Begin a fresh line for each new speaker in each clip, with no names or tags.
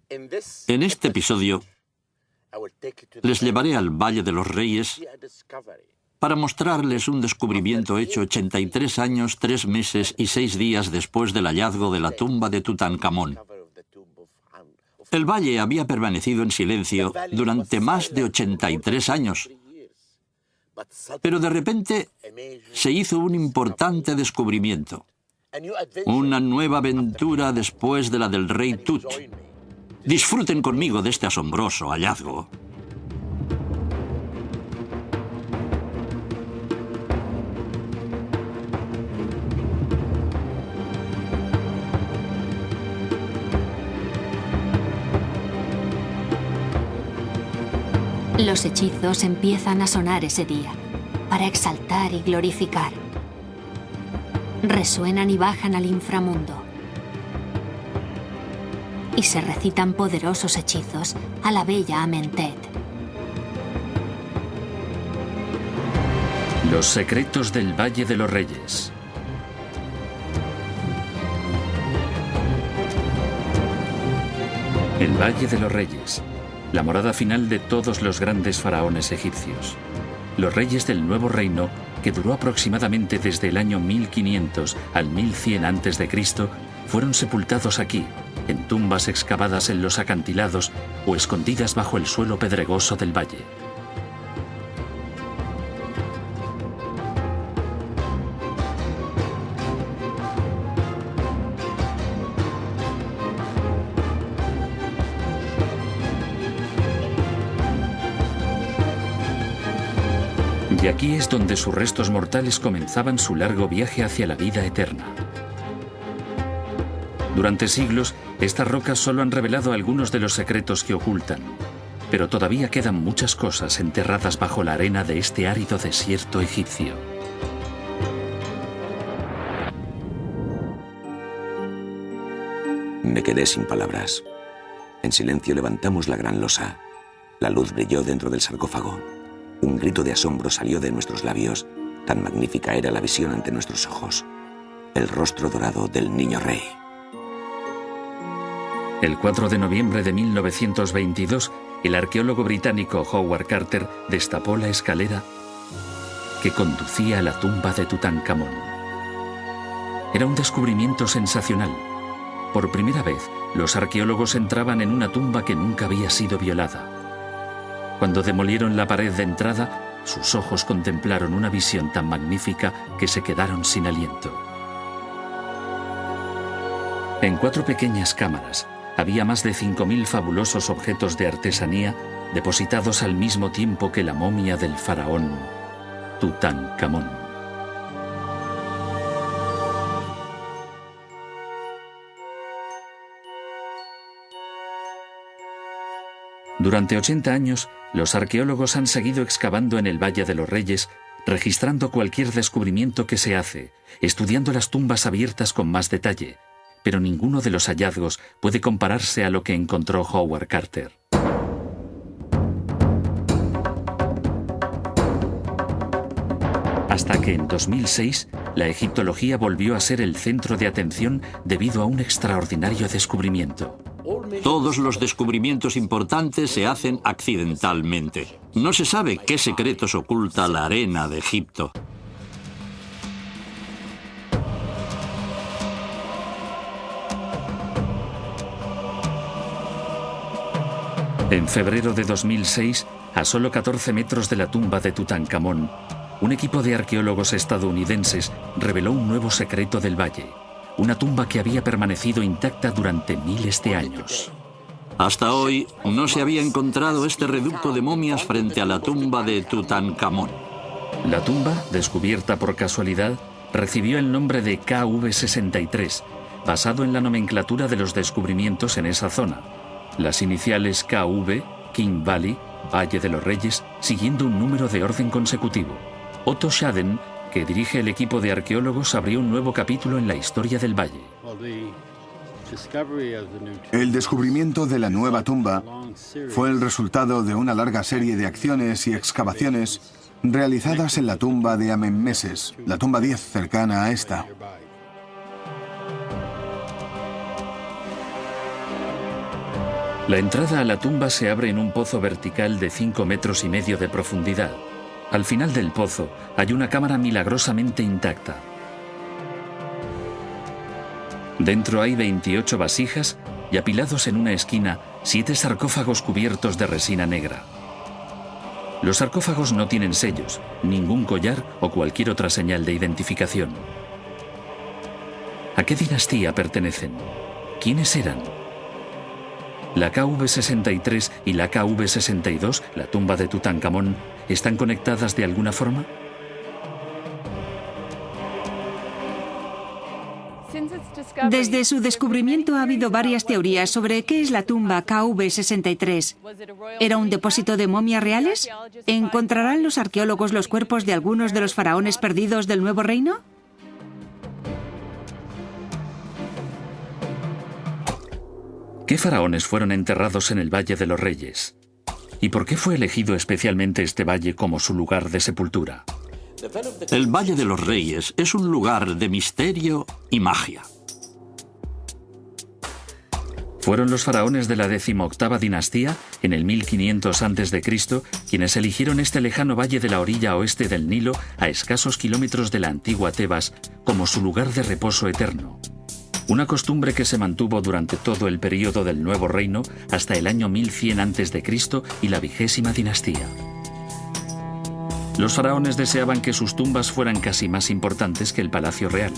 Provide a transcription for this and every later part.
En este episodio les llevaré al Valle de los Reyes para mostrarles un descubrimiento hecho 83 años, 3 meses y 6 días después del hallazgo de la tumba de Tutankamón. El valle había permanecido en silencio durante más de 83 años, pero de repente se hizo un importante descubrimiento. Una nueva aventura después de la del rey Tut. Disfruten conmigo de este asombroso hallazgo.
Los hechizos empiezan a sonar ese día, para exaltar y glorificar. Resuenan y bajan al inframundo. Y se recitan poderosos hechizos a la bella Amentet.
Los secretos del Valle de los Reyes. El Valle de los Reyes, la morada final de todos los grandes faraones egipcios. Los reyes del nuevo reino, que duró aproximadamente desde el año 1500 al 1100 a.C., fueron sepultados aquí, en tumbas excavadas en los acantilados o escondidas bajo el suelo pedregoso del valle. Y aquí es donde sus restos mortales comenzaban su largo viaje hacia la vida eterna. Durante siglos, estas rocas solo han revelado algunos de los secretos que ocultan, pero todavía quedan muchas cosas enterradas bajo la arena de este árido desierto egipcio.
Me quedé sin palabras. En silencio levantamos la gran losa. La luz brilló dentro del sarcófago. Un grito de asombro salió de nuestros labios. Tan magnífica era la visión ante nuestros ojos. El rostro dorado del niño rey.
El 4 de noviembre de 1922, el arqueólogo británico Howard Carter destapó la escalera que conducía a la tumba de Tutankamón. Era un descubrimiento sensacional. Por primera vez, los arqueólogos entraban en una tumba que nunca había sido violada. Cuando demolieron la pared de entrada, sus ojos contemplaron una visión tan magnífica que se quedaron sin aliento. En 4 pequeñas cámaras había más de 5.000 fabulosos objetos de artesanía depositados al mismo tiempo que la momia del faraón Tutankamón. Durante 80 años, los arqueólogos han seguido excavando en el Valle de los Reyes, registrando cualquier descubrimiento que se hace, estudiando las tumbas abiertas con más detalle, pero ninguno de los hallazgos puede compararse a lo que encontró Howard Carter. Hasta que en 2006, la egiptología volvió a ser el centro de atención debido a un extraordinario descubrimiento.
Todos los descubrimientos importantes se hacen accidentalmente. No se sabe qué secretos oculta la arena de Egipto.
En febrero de 2006, a solo 14 metros de la tumba de Tutankamón, un equipo de arqueólogos estadounidenses reveló un nuevo secreto del valle, una tumba que había permanecido intacta durante miles de años.
Hasta hoy no se había encontrado este reducto de momias frente a la tumba de Tutankamón.
La tumba, descubierta por casualidad, recibió el nombre de KV63, basado en la nomenclatura de los descubrimientos en esa zona. Las iniciales KV, King Valley, Valle de los Reyes, siguiendo un número de orden consecutivo. Otto Schaden, que dirige el equipo de arqueólogos, abrió un nuevo capítulo en la historia del valle.
El descubrimiento de la nueva tumba fue el resultado de una larga serie de acciones y excavaciones realizadas en la tumba de Amenmeses, la tumba 10 cercana a esta.
La entrada a la tumba se abre en un pozo vertical de 5,5 metros de profundidad. Al final del pozo hay una cámara milagrosamente intacta. Dentro hay 28 vasijas y apilados en una esquina 7 sarcófagos cubiertos de resina negra. Los sarcófagos no tienen sellos, ningún collar o cualquier otra señal de identificación. ¿A qué dinastía pertenecen? ¿Quiénes eran? La KV-63 y la KV-62, la tumba de Tutankamón, ¿están conectadas de alguna forma?
Desde su descubrimiento ha habido varias teorías sobre qué es la tumba KV-63. ¿Era un depósito de momias reales? ¿Encontrarán los arqueólogos los cuerpos de algunos de los faraones perdidos del Nuevo Reino?
¿Qué faraones fueron enterrados en el Valle de los Reyes? ¿Y por qué fue elegido especialmente este valle como su lugar de sepultura?
El Valle de los Reyes es un lugar de misterio y magia.
Fueron los faraones de la 18ª dinastía, en el 1500 a.C., quienes eligieron este lejano valle de la orilla oeste del Nilo, a escasos kilómetros de la antigua Tebas, como su lugar de reposo eterno. Una costumbre que se mantuvo durante todo el período del Nuevo Reino hasta el año 1100 a.C. y la 20ª dinastía. Los faraones deseaban que sus tumbas fueran casi más importantes que el palacio real.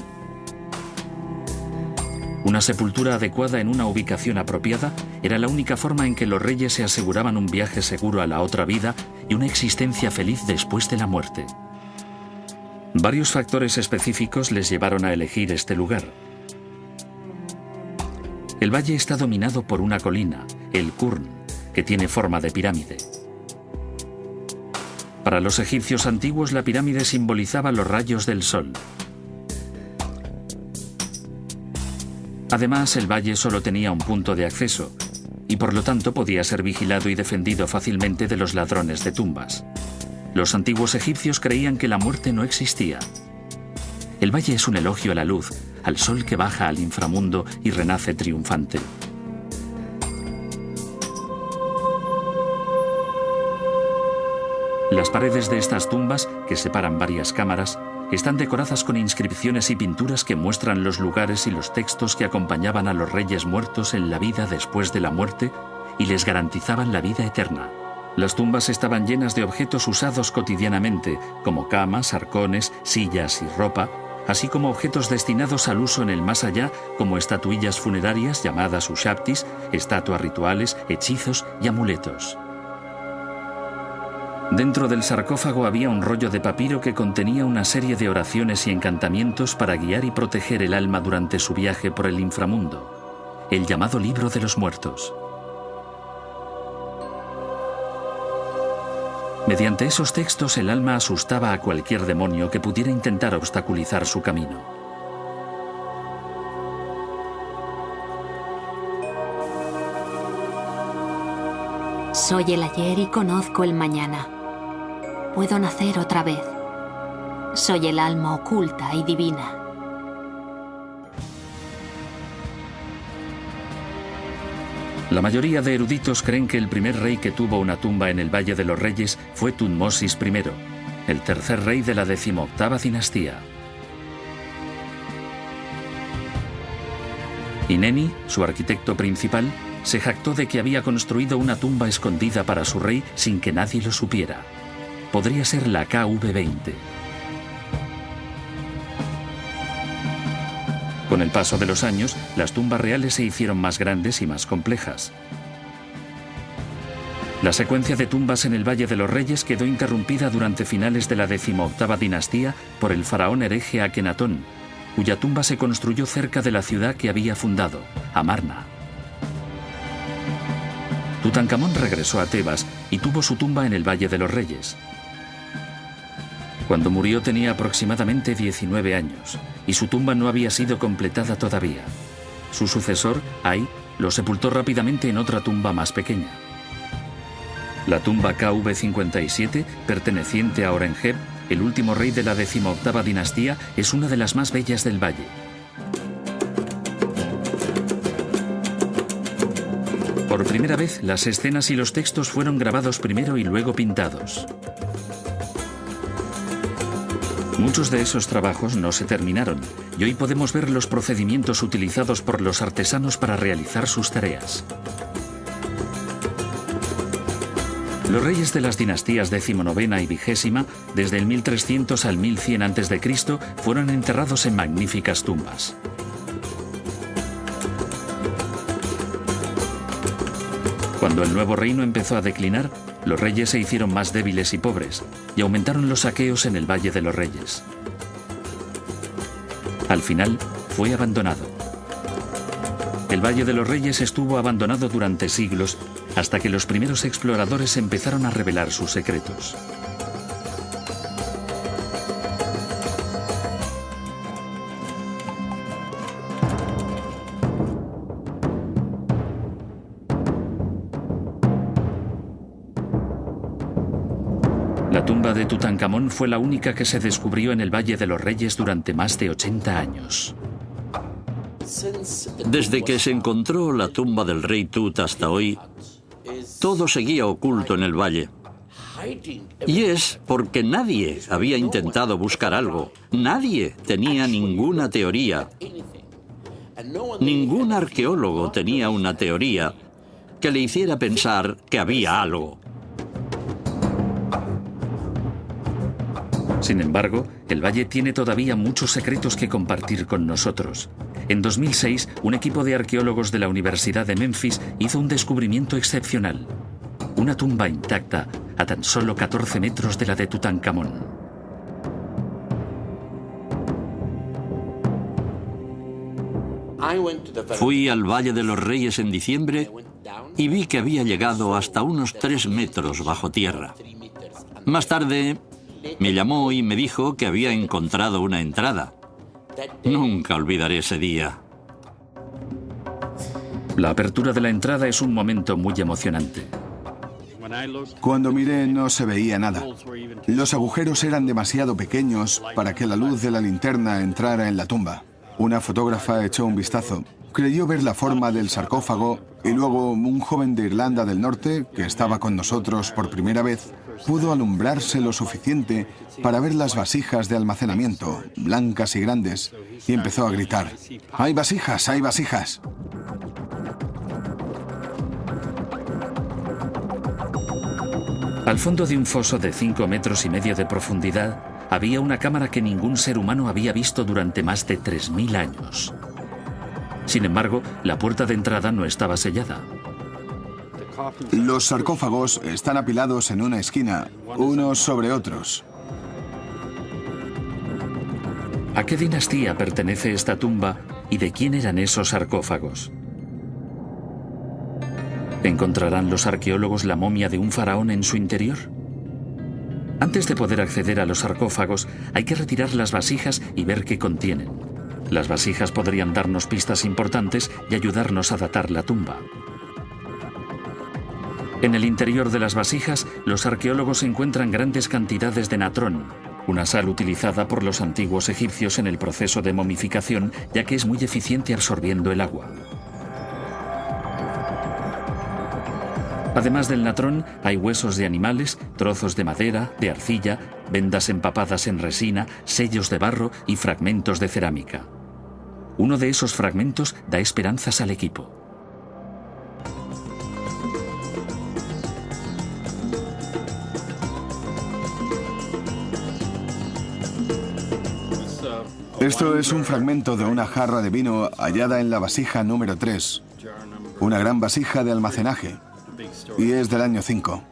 Una sepultura adecuada en una ubicación apropiada era la única forma en que los reyes se aseguraban un viaje seguro a la otra vida y una existencia feliz después de la muerte. Varios factores específicos les llevaron a elegir este lugar. El valle está dominado por una colina, el Qurn, que tiene forma de pirámide. Para los egipcios antiguos, la pirámide simbolizaba los rayos del sol. Además, el valle solo tenía un punto de acceso y por lo tanto podía ser vigilado y defendido fácilmente de los ladrones de tumbas. Los antiguos egipcios creían que la muerte no existía. El valle es un elogio a la luz, al sol que baja al inframundo y renace triunfante. Las paredes de estas tumbas, que separan varias cámaras, están decoradas con inscripciones y pinturas que muestran los lugares y los textos que acompañaban a los reyes muertos en la vida después de la muerte y les garantizaban la vida eterna. Las tumbas estaban llenas de objetos usados cotidianamente, como camas, arcones, sillas y ropa, así como objetos destinados al uso en el más allá, como estatuillas funerarias llamadas ushabtis, estatuas rituales, hechizos y amuletos. Dentro del sarcófago había un rollo de papiro que contenía una serie de oraciones y encantamientos para guiar y proteger el alma durante su viaje por el inframundo, el llamado Libro de los Muertos. Mediante esos textos el alma asustaba a cualquier demonio que pudiera intentar obstaculizar su camino.
Soy el ayer y conozco el mañana. Puedo nacer otra vez. Soy el alma oculta y divina.
La mayoría de eruditos creen que el primer rey que tuvo una tumba en el Valle de los Reyes fue Tutmosis I, el tercer rey de la 18ª dinastía. Ineni, su arquitecto principal, se jactó de que había construido una tumba escondida para su rey sin que nadie lo supiera. Podría ser la KV-20. Con el paso de los años, las tumbas reales se hicieron más grandes y más complejas. La secuencia de tumbas en el Valle de los Reyes quedó interrumpida durante finales de la 18ª dinastía por el faraón hereje Akenatón, cuya tumba se construyó cerca de la ciudad que había fundado, Amarna. Tutankamón regresó a Tebas y tuvo su tumba en el Valle de los Reyes. Cuando murió tenía aproximadamente 19 años y su tumba no había sido completada todavía. Su sucesor, Ay, lo sepultó rápidamente en otra tumba más pequeña. La tumba KV-57, perteneciente a Horemheb, el último rey de la 18ª dinastía, es una de las más bellas del valle. Por primera vez, las escenas y los textos fueron grabados primero y luego pintados. Muchos de esos trabajos no se terminaron y hoy podemos ver los procedimientos utilizados por los artesanos para realizar sus tareas. Los reyes de las dinastías decimonovena y vigésima, desde el 1300 al 1100 a.C., fueron enterrados en magníficas tumbas. Cuando el nuevo reino empezó a declinar, los reyes se hicieron más débiles y pobres, y aumentaron los saqueos en el Valle de los Reyes. Al final, fue abandonado. El Valle de los Reyes estuvo abandonado durante siglos, hasta que los primeros exploradores empezaron a revelar sus secretos. La tumba de Tutankamón fue la única que se descubrió en el Valle de los Reyes durante más de 80 años.
Desde que se encontró la tumba del rey Tut hasta hoy, todo seguía oculto en el valle. Y es porque nadie había intentado buscar algo. Nadie tenía ninguna teoría. Ningún arqueólogo tenía una teoría que le hiciera pensar que había algo.
Sin embargo, el valle tiene todavía muchos secretos que compartir con nosotros. En 2006, un equipo de arqueólogos de la Universidad de Memphis hizo un descubrimiento excepcional. Una tumba intacta a tan solo 14 metros de la de Tutankamón.
Fui al Valle de los Reyes en diciembre y vi que había llegado hasta unos 3 metros bajo tierra. Más tarde me llamó y me dijo que había encontrado una entrada. Nunca olvidaré ese día.
La apertura de la entrada es un momento muy emocionante.
Cuando miré no se veía nada. Los agujeros eran demasiado pequeños para que la luz de la linterna entrara en la tumba. Una fotógrafa echó un vistazo. Creyó ver la forma del sarcófago y luego un joven de Irlanda del Norte, que estaba con nosotros por primera vez, pudo alumbrarse lo suficiente para ver las vasijas de almacenamiento, blancas y grandes, y empezó a gritar: ¡Hay vasijas! ¡Hay vasijas!
Al fondo de un foso de 5,5 metros de profundidad, había una cámara que ningún ser humano había visto durante más de 3000 años. Sin embargo, la puerta de entrada no estaba sellada.
Los sarcófagos están apilados en una esquina, unos sobre otros.
¿A qué dinastía pertenece esta tumba y de quién eran esos sarcófagos? ¿Encontrarán los arqueólogos la momia de un faraón en su interior? Antes de poder acceder a los sarcófagos, hay que retirar las vasijas y ver qué contienen. Las vasijas podrían darnos pistas importantes y ayudarnos a datar la tumba. En el interior de las vasijas, los arqueólogos encuentran grandes cantidades de natrón, una sal utilizada por los antiguos egipcios en el proceso de momificación, ya que es muy eficiente absorbiendo el agua. Además del natrón, hay huesos de animales, trozos de madera, de arcilla, vendas empapadas en resina, sellos de barro y fragmentos de cerámica. Uno de esos fragmentos da esperanzas al equipo.
Esto es un fragmento de una jarra de vino hallada en la vasija número 3, una gran vasija de almacenaje, y es del año 5.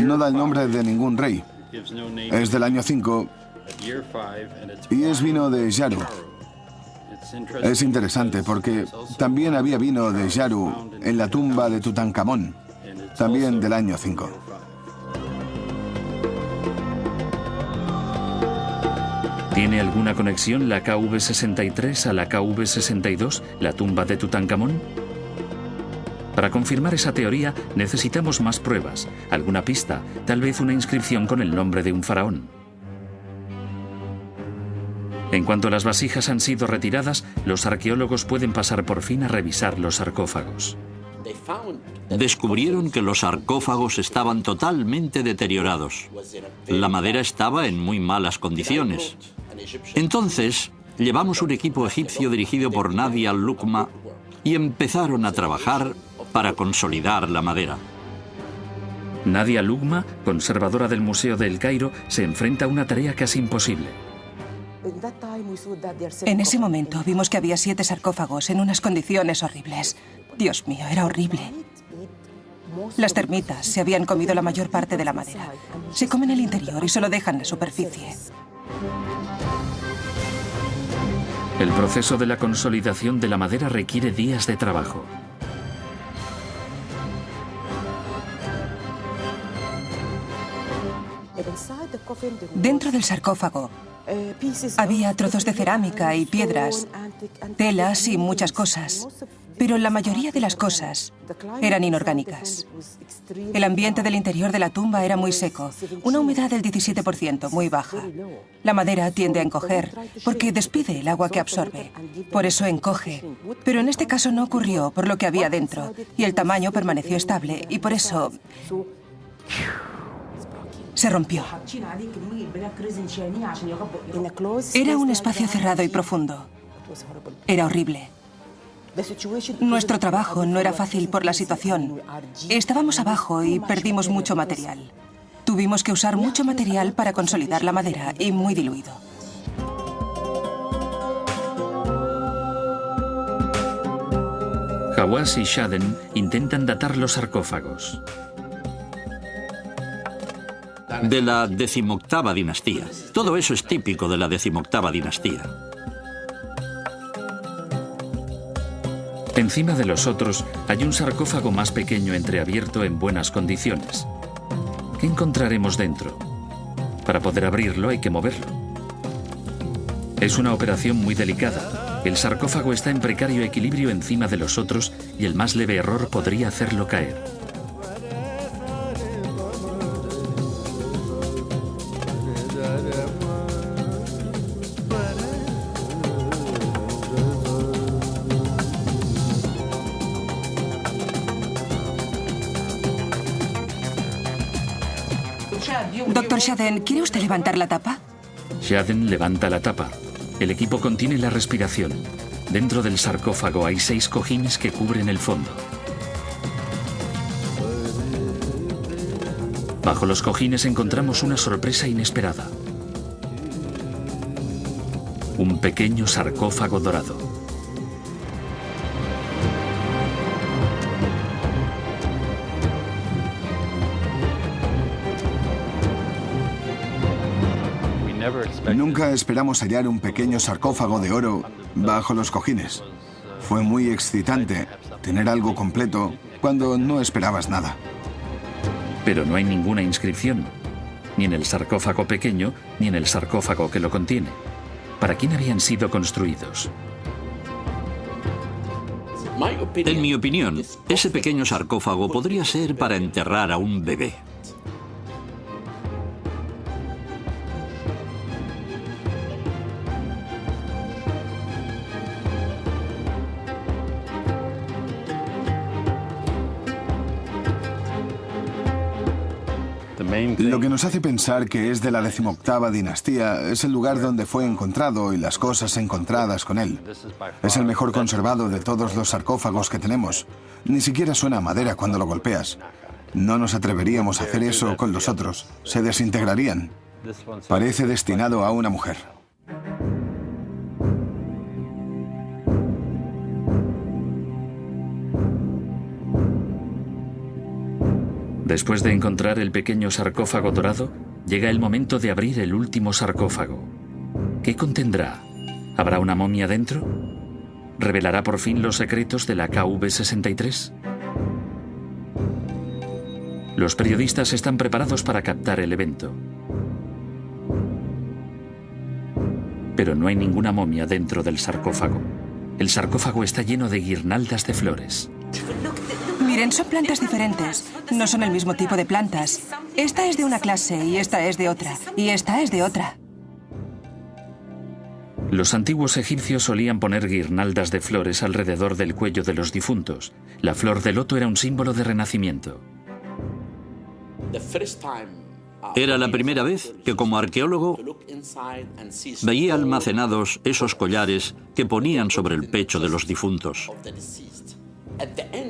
No da el nombre de ningún rey, es del año 5 y es vino de Yaru. Es interesante porque también había vino de Yaru en la tumba de Tutankamón, también del año 5.
¿Tiene alguna conexión la KV-63 a la KV-62, la tumba de Tutankamón? Para confirmar esa teoría necesitamos más pruebas, alguna pista, tal vez una inscripción con el nombre de un faraón. En cuanto las vasijas han sido retiradas, los arqueólogos pueden pasar por fin a revisar los sarcófagos.
Descubrieron que los sarcófagos estaban totalmente deteriorados. La madera estaba en muy malas condiciones. Entonces, llevamos un equipo egipcio dirigido por Nadia Al-Luqma y empezaron a trabajar para consolidar la madera.
Nadia Al-Luqma, conservadora del Museo de El Cairo, se enfrenta a una tarea casi imposible.
En ese momento vimos que había 7 sarcófagos en unas condiciones horribles. Dios mío, era horrible. Las termitas se habían comido la mayor parte de la madera. Se comen el interior y solo dejan la superficie.
El proceso de la consolidación de la madera requiere días de trabajo.
Dentro del sarcófago había trozos de cerámica y piedras, telas y muchas cosas, pero la mayoría de las cosas eran inorgánicas. El ambiente del interior de la tumba era muy seco, una humedad del 17%, muy baja. La madera tiende a encoger porque despide el agua que absorbe, por eso encoge. Pero en este caso no ocurrió por lo que había dentro y el tamaño permaneció estable y por eso se rompió. Era un espacio cerrado y profundo. Era horrible. Nuestro trabajo no era fácil por la situación. Estábamos abajo y perdimos mucho material. Tuvimos que usar mucho material para consolidar la madera y muy diluido.
Hawass y Shaden intentan datar los sarcófagos.
De la 18ª dinastía. Todo eso es típico de la 18ª dinastía.
Encima de los otros hay un sarcófago más pequeño entreabierto en buenas condiciones. ¿Qué encontraremos dentro? Para poder abrirlo hay que moverlo. Es una operación muy delicada. El sarcófago está en precario equilibrio encima de los otros y el más leve error podría hacerlo caer.
Doctor Shaden, ¿quiere usted levantar la tapa?
Shaden levanta la tapa. El equipo contiene la respiración. Dentro del sarcófago hay 6 cojines que cubren el fondo. Bajo los cojines encontramos una sorpresa inesperada. Un pequeño sarcófago dorado.
Nunca esperamos hallar un pequeño sarcófago de oro bajo los cojines. Fue muy excitante tener algo completo cuando no esperabas nada.
Pero no hay ninguna inscripción, ni en el sarcófago pequeño, ni en el sarcófago que lo contiene. ¿Para quién habían sido construidos?
En mi opinión, ese pequeño sarcófago podría ser para enterrar a un bebé.
Lo que nos hace pensar que es de la 18ª dinastía es el lugar donde fue encontrado y las cosas encontradas con él. Es el mejor conservado de todos los sarcófagos que tenemos. Ni siquiera suena a madera cuando lo golpeas. No nos atreveríamos a hacer eso con los otros. Se desintegrarían. Parece destinado a una mujer.
Después de encontrar el pequeño sarcófago dorado, llega el momento de abrir el último sarcófago. ¿Qué contendrá? ¿Habrá una momia dentro? ¿Revelará por fin los secretos de la KV-63? Los periodistas están preparados para captar el evento. Pero no hay ninguna momia dentro del sarcófago. El sarcófago está lleno de guirnaldas de flores.
Miren, son plantas diferentes. No son el mismo tipo de plantas. Esta es de una clase y esta es de otra. Y esta es de otra.
Los antiguos egipcios solían poner guirnaldas de flores alrededor del cuello de los difuntos. La flor de loto era un símbolo de renacimiento.
Era la primera vez que como arqueólogo veía almacenados esos collares que ponían sobre el pecho de los difuntos.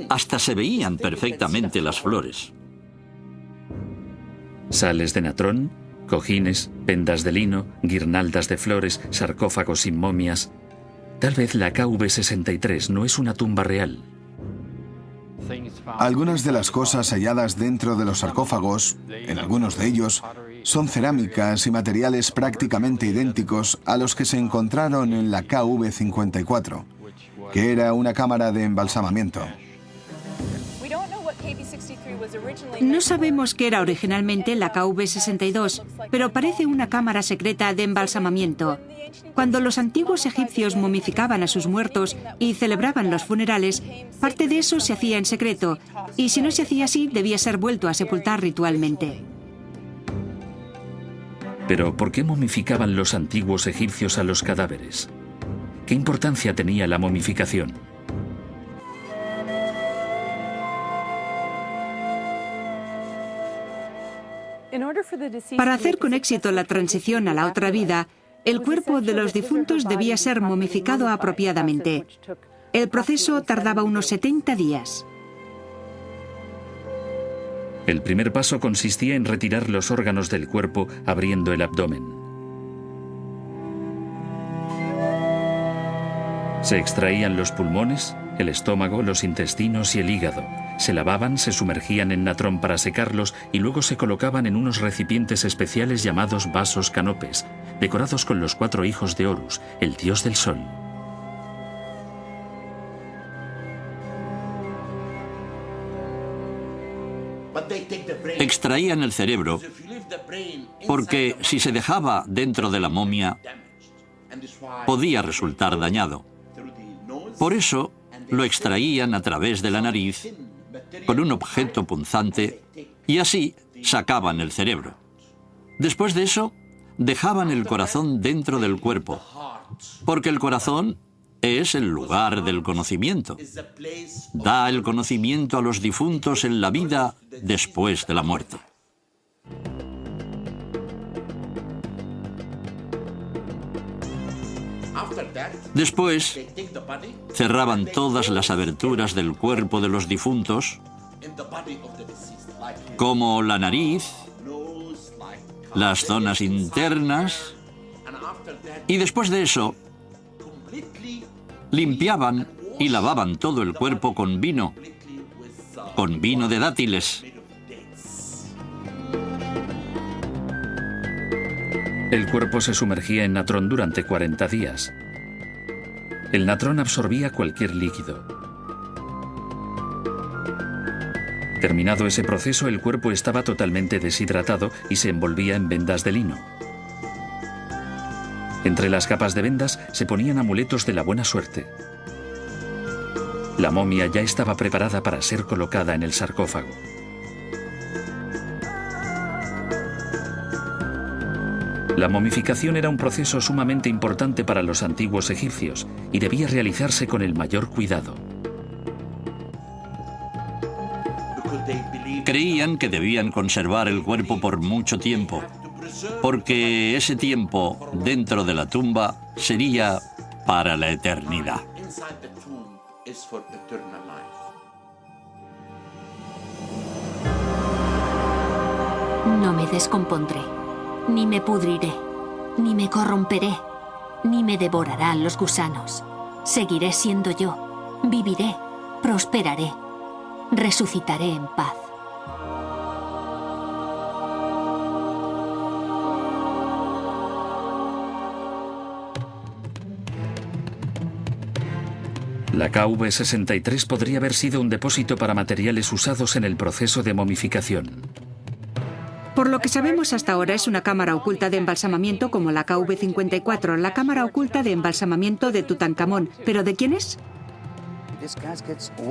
Hasta se veían perfectamente las flores.
Sales de natrón, cojines, vendas de lino, guirnaldas de flores, sarcófagos sin momias. Tal vez la KV-63 no es una tumba real.
Algunas de las cosas halladas dentro de los sarcófagos, en algunos de ellos, son cerámicas y materiales prácticamente idénticos a los que se encontraron en la KV-54, que era una cámara de embalsamamiento.
No sabemos qué era originalmente la KV-62, pero parece una cámara secreta de embalsamamiento. Cuando los antiguos egipcios momificaban a sus muertos y celebraban los funerales, parte de eso se hacía en secreto, y si no se hacía así, debía ser vuelto a sepultar ritualmente.
Pero ¿por qué momificaban los antiguos egipcios a los cadáveres? ¿Qué importancia tenía la momificación?
Para hacer con éxito la transición a la otra vida, el cuerpo de los difuntos debía ser momificado apropiadamente. El proceso tardaba unos 70 días.
El primer paso consistía en retirar los órganos del cuerpo abriendo el abdomen. Se extraían los pulmones, el estómago, los intestinos y el hígado. Se lavaban, se sumergían en natrón para secarlos y luego se colocaban en unos recipientes especiales llamados vasos canopes, decorados con los 4 hijos de Horus, el dios del sol.
Extraían el cerebro porque si se dejaba dentro de la momia podía resultar dañado. Por eso lo extraían a través de la nariz con un objeto punzante y así sacaban el cerebro. Después de eso, dejaban el corazón dentro del cuerpo, porque el corazón es el lugar del conocimiento. Da el conocimiento a los difuntos en la vida después de la muerte. Después, cerraban todas las aberturas del cuerpo de los difuntos, como la nariz, las zonas internas, y después de eso, limpiaban y lavaban todo el cuerpo con vino de dátiles.
El cuerpo se sumergía en natrón durante 40 días. El natrón absorbía cualquier líquido. Terminado ese proceso, el cuerpo estaba totalmente deshidratado y se envolvía en vendas de lino. Entre las capas de vendas se ponían amuletos de la buena suerte. La momia ya estaba preparada para ser colocada en el sarcófago. La momificación era un proceso sumamente importante para los antiguos egipcios y debía realizarse con el mayor cuidado.
Creían que debían conservar el cuerpo por mucho tiempo, porque ese tiempo dentro de la tumba sería para la eternidad.
No me descompondré, ni me pudriré, ni me corromperé, ni me devorarán los gusanos. Seguiré siendo yo, viviré, prosperaré, resucitaré en paz.
La KV-63 podría haber sido un depósito para materiales usados en el proceso de momificación.
Por lo que sabemos hasta ahora, es una cámara oculta de embalsamamiento como la KV-54, la cámara oculta de embalsamamiento de Tutankamón. ¿Pero de quién es?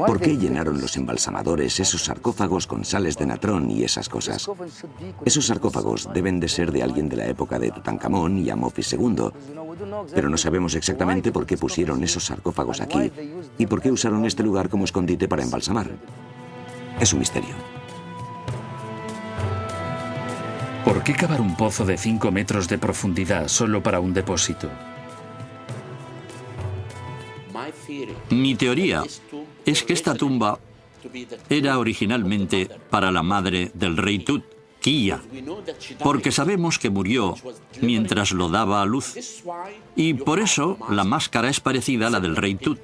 ¿Por qué llenaron los embalsamadores esos sarcófagos con sales de natrón y esas cosas? Esos sarcófagos deben de ser de alguien de la época de Tutankamón y Amofis II, pero no sabemos exactamente por qué pusieron esos sarcófagos aquí y por qué usaron este lugar como escondite para embalsamar. Es un misterio.
¿Por qué cavar un pozo de 5 metros de profundidad solo para un depósito?
Mi teoría es que esta tumba era originalmente para la madre del rey Tut, Kiya, porque sabemos que murió mientras lo daba a luz. Y por eso la máscara es parecida a la del rey Tut.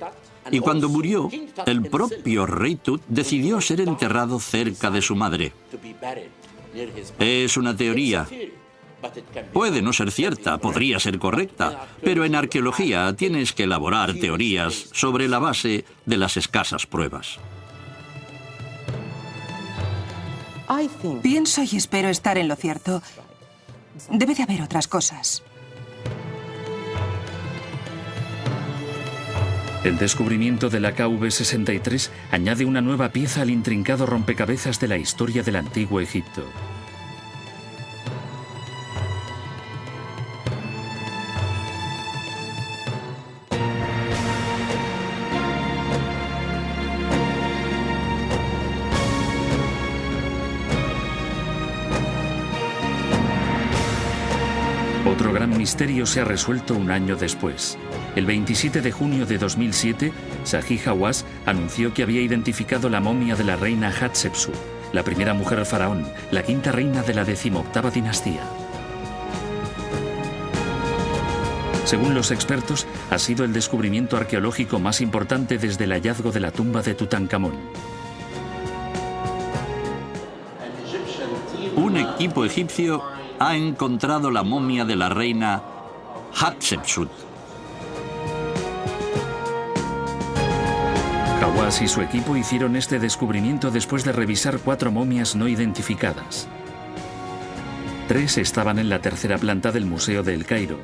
Y cuando murió, el propio rey Tut decidió ser enterrado cerca de su madre. Es una teoría. Puede no ser cierta, podría ser correcta, pero en arqueología tienes que elaborar teorías sobre la base de las escasas pruebas.
Pienso y espero estar en lo cierto. Debe de haber otras cosas.
El descubrimiento de la KV-63 añade una nueva pieza al intrincado rompecabezas de la historia del antiguo Egipto. Otro gran misterio se ha resuelto un año después. El 27 de junio de 2007, Zahi Hawass anunció que había identificado la momia de la reina Hatshepsut, la primera mujer faraón, la quinta reina de la 18ª dinastía. Según los expertos, ha sido el descubrimiento arqueológico más importante desde el hallazgo de la tumba de Tutankamón.
Un equipo egipcio ha encontrado la momia de la reina Hatshepsut.
Hawass y su equipo hicieron este descubrimiento después de revisar 4 momias no identificadas. 3 estaban en la tercera planta del Museo de El Cairo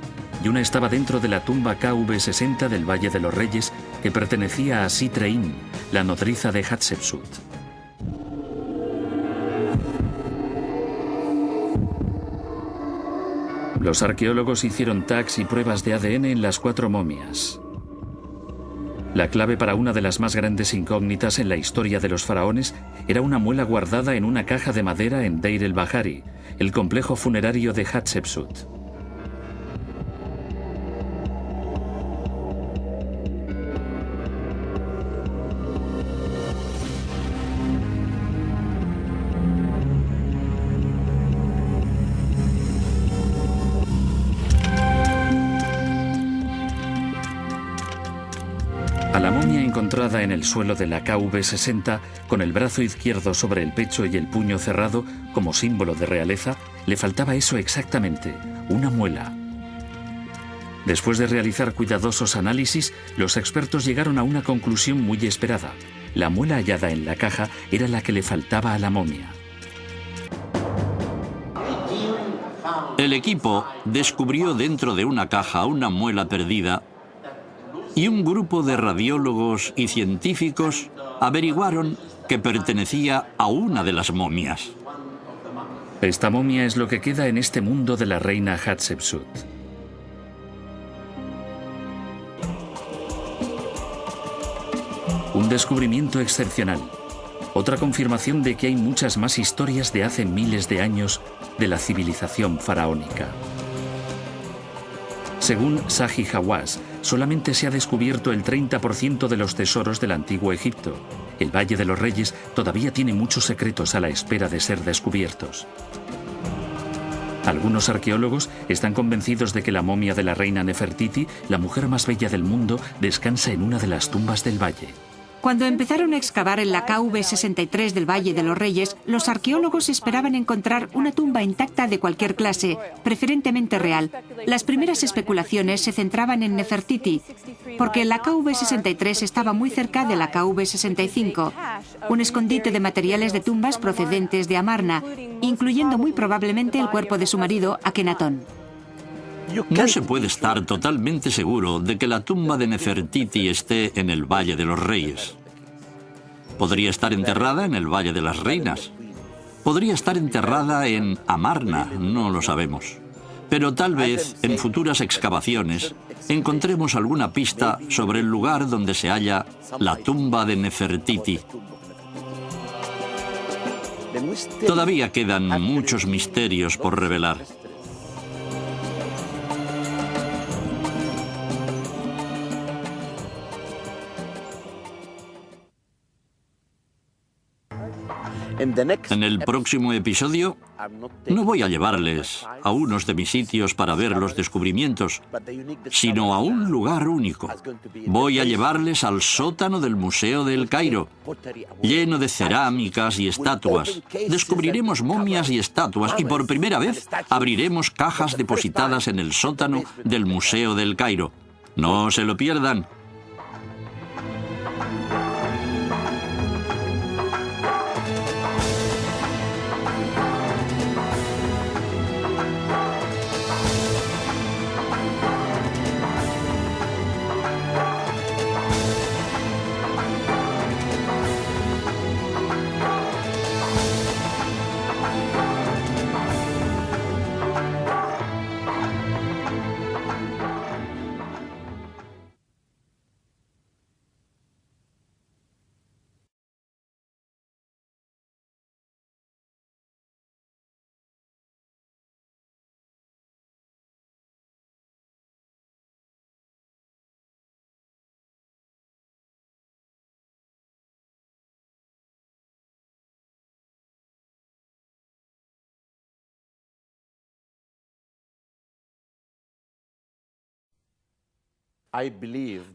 y una estaba dentro de la tumba KV-60 del Valle de los Reyes, que pertenecía a Sitrein, la nodriza de Hatshepsut. Los arqueólogos hicieron tags y pruebas de ADN en las 4 momias. La clave para una de las más grandes incógnitas en la historia de los faraones era una muela guardada en una caja de madera en Deir el-Bahari, el complejo funerario de Hatshepsut. A la momia encontrada en el suelo de la KV-60, con el brazo izquierdo sobre el pecho y el puño cerrado como símbolo de realeza, le faltaba eso exactamente, una muela. Después de realizar cuidadosos análisis, los expertos llegaron a una conclusión muy esperada. La muela hallada en la caja era la que le faltaba a la momia.
El equipo descubrió dentro de una caja una muela perdida y un grupo de radiólogos y científicos averiguaron que pertenecía a una de las momias.
Esta momia es lo que queda en este mundo de la reina Hatshepsut. Un descubrimiento excepcional. Otra confirmación de que hay muchas más historias de hace miles de años de la civilización faraónica. Según Zahi Hawass, solamente se ha descubierto el 30% de los tesoros del antiguo Egipto. El Valle de los Reyes todavía tiene muchos secretos a la espera de ser descubiertos. Algunos arqueólogos están convencidos de que la momia de la reina Nefertiti, la mujer más bella del mundo, descansa en una de las tumbas del valle.
Cuando empezaron a excavar en la KV-63 del Valle de los Reyes, los arqueólogos esperaban encontrar una tumba intacta de cualquier clase, preferentemente real. Las primeras especulaciones se centraban en Nefertiti, porque la KV-63 estaba muy cerca de la KV-65, un escondite de materiales de tumbas procedentes de Amarna, incluyendo muy probablemente el cuerpo de su marido, Akenatón.
No se puede estar totalmente seguro de que la tumba de Nefertiti esté en el Valle de los Reyes. Podría estar enterrada en el Valle de las Reinas. Podría estar enterrada en Amarna, no lo sabemos. Pero tal vez en futuras excavaciones encontremos alguna pista sobre el lugar donde se halla la tumba de Nefertiti. Todavía quedan muchos misterios por revelar. En el próximo episodio no voy a llevarles a unos de mis sitios para ver los descubrimientos, sino a un lugar único. Voy a llevarles al sótano del Museo del Cairo, lleno de cerámicas y estatuas. Descubriremos momias y estatuas y por primera vez abriremos cajas depositadas en el sótano del Museo del Cairo. No se lo pierdan.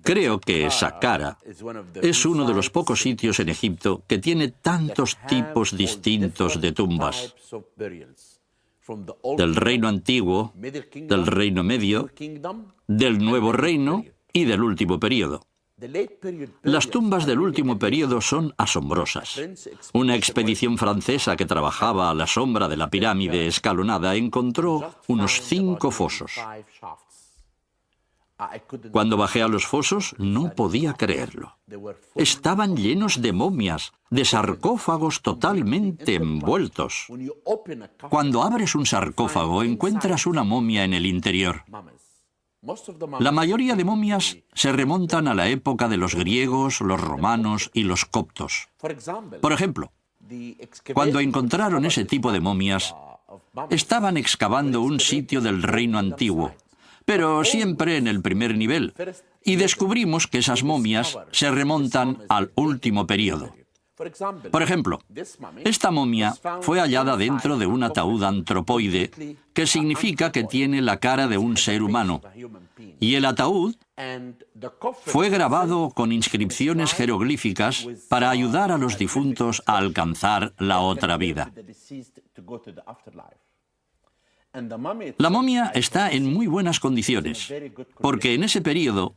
Creo que Saqqara es uno de los pocos sitios en Egipto que tiene tantos tipos distintos de tumbas. Del Reino Antiguo, del Reino Medio, del Nuevo Reino y del Último Período. Las tumbas del último período son asombrosas. Una expedición francesa que trabajaba a la sombra de la pirámide escalonada encontró unos 5 fosos. Cuando bajé a los fosos no podía creerlo. Estaban llenos de momias, de sarcófagos totalmente envueltos. Cuando abres un sarcófago encuentras una momia en el interior. La mayoría de momias se remontan a la época de los griegos, los romanos y los coptos. Por ejemplo, cuando encontraron ese tipo de momias, estaban excavando un sitio del Reino Antiguo, pero siempre en el primer nivel, y descubrimos que esas momias se remontan al último período. Por ejemplo, esta momia fue hallada dentro de un ataúd antropoide, que significa que tiene la cara de un ser humano, y el ataúd fue grabado con inscripciones jeroglíficas para ayudar a los difuntos a alcanzar la otra vida. La momia está en muy buenas condiciones, porque en ese período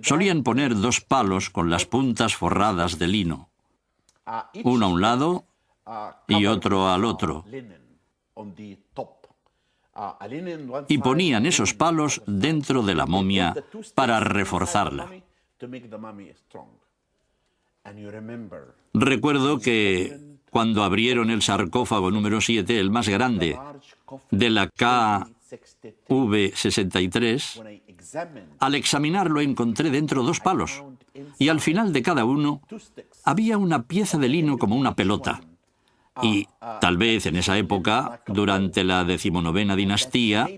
solían poner 2 palos con las puntas forradas de lino, uno a un lado y otro al otro, y ponían esos palos dentro de la momia para reforzarla. Recuerdo que cuando abrieron el sarcófago número 7, el más grande, de la KV63, al examinarlo encontré dentro 2 palos, y al final de cada uno había una pieza de lino como una pelota. Y tal vez en esa época, durante la 19ª dinastía,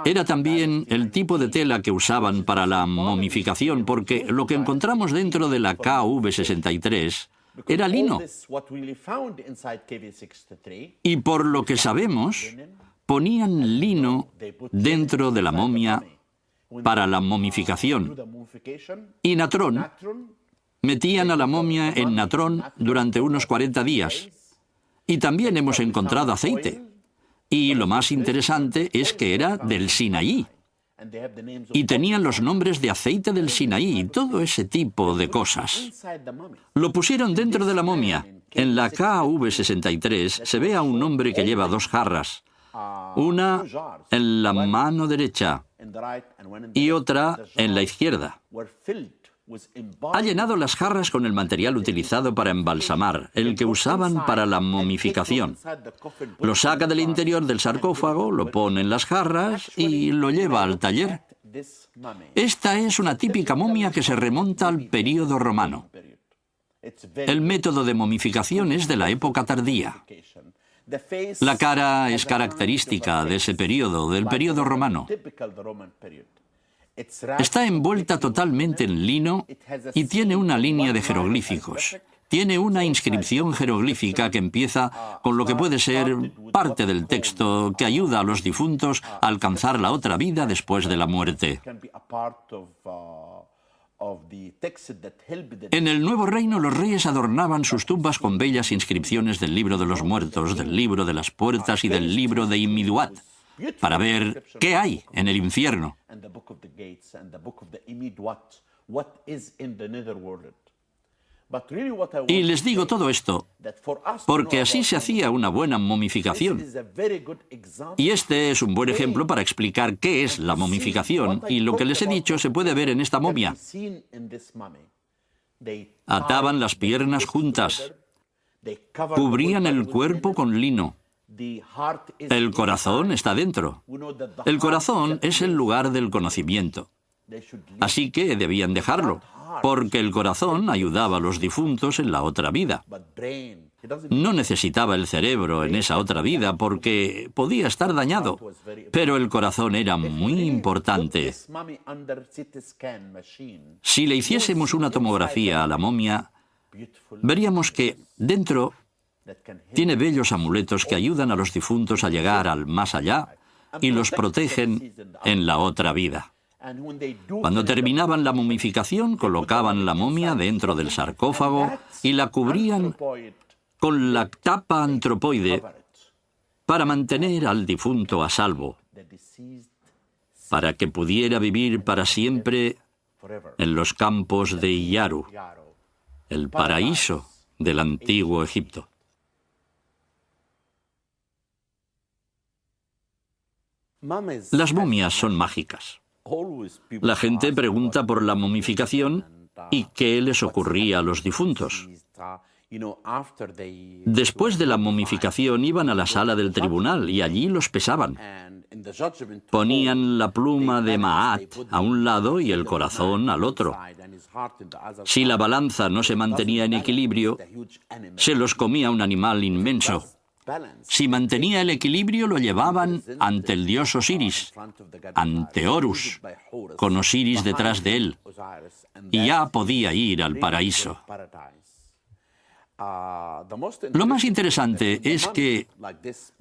era también el tipo de tela que usaban para la momificación, porque lo que encontramos dentro de la KV63 era lino. Y por lo que sabemos, ponían lino dentro de la momia para la momificación. Y natrón, metían a la momia en natrón durante unos 40 días. Y también hemos encontrado aceite. Y lo más interesante es que era del Sinaí. Y tenían los nombres de aceite del Sinaí y todo ese tipo de cosas. Lo pusieron dentro de la momia. En la KV63 se ve a un hombre que lleva 2 jarras. una en la mano derecha y otra en la izquierda. Ha llenado las jarras con el material utilizado para embalsamar, el que usaban para la momificación. Lo saca del interior del sarcófago, lo pone en las jarras y lo lleva al taller. Esta es una típica momia que se remonta al período romano. El método de momificación es de la época tardía. La cara es característica de ese período, del período romano. Está envuelta totalmente en lino y tiene una línea de jeroglíficos. Tiene una inscripción jeroglífica que empieza con lo que puede ser parte del texto que ayuda a los difuntos a alcanzar la otra vida después de la muerte. En el Nuevo Reino, los reyes adornaban sus tumbas con bellas inscripciones del libro de los muertos, del libro de las puertas y del libro de Immiduat, para ver qué hay en el infierno. Y les digo todo esto porque así se hacía una buena momificación. Y este es un buen ejemplo para explicar qué es la momificación, y lo que les he dicho se puede ver en esta momia. Ataban las piernas juntas, cubrían el cuerpo con lino. El corazón está dentro. El corazón es el lugar del conocimiento. Así que debían dejarlo, porque el corazón ayudaba a los difuntos en la otra vida. No necesitaba el cerebro en esa otra vida porque podía estar dañado, pero el corazón era muy importante. Si le hiciésemos una tomografía a la momia, veríamos que dentro tiene bellos amuletos que ayudan a los difuntos a llegar al más allá y los protegen en la otra vida. Cuando terminaban la momificación, colocaban la momia dentro del sarcófago y la cubrían con la tapa antropoide para mantener al difunto a salvo, para que pudiera vivir para siempre en los campos de Iyaru, el paraíso del antiguo Egipto. Las momias son mágicas. La gente pregunta por la momificación y qué les ocurría a los difuntos. Después de la momificación iban a la sala del tribunal y allí los pesaban. Ponían la pluma de Maat a un lado y el corazón al otro. Si la balanza no se mantenía en equilibrio, se los comía un animal inmenso. Si mantenía el equilibrio, lo llevaban ante el dios Osiris, ante Horus, con Osiris detrás de él, y ya podía ir al paraíso. Lo más interesante es que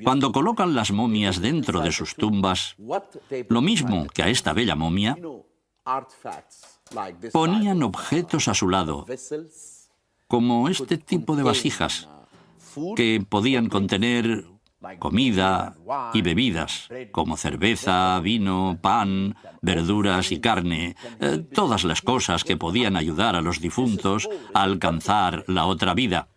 cuando colocan las momias dentro de sus tumbas, lo mismo que a esta bella momia, ponían objetos a su lado, como este tipo de vasijas, que podían contener comida y bebidas, como cerveza, vino, pan, verduras y carne, todas las cosas que podían ayudar a los difuntos a alcanzar la otra vida.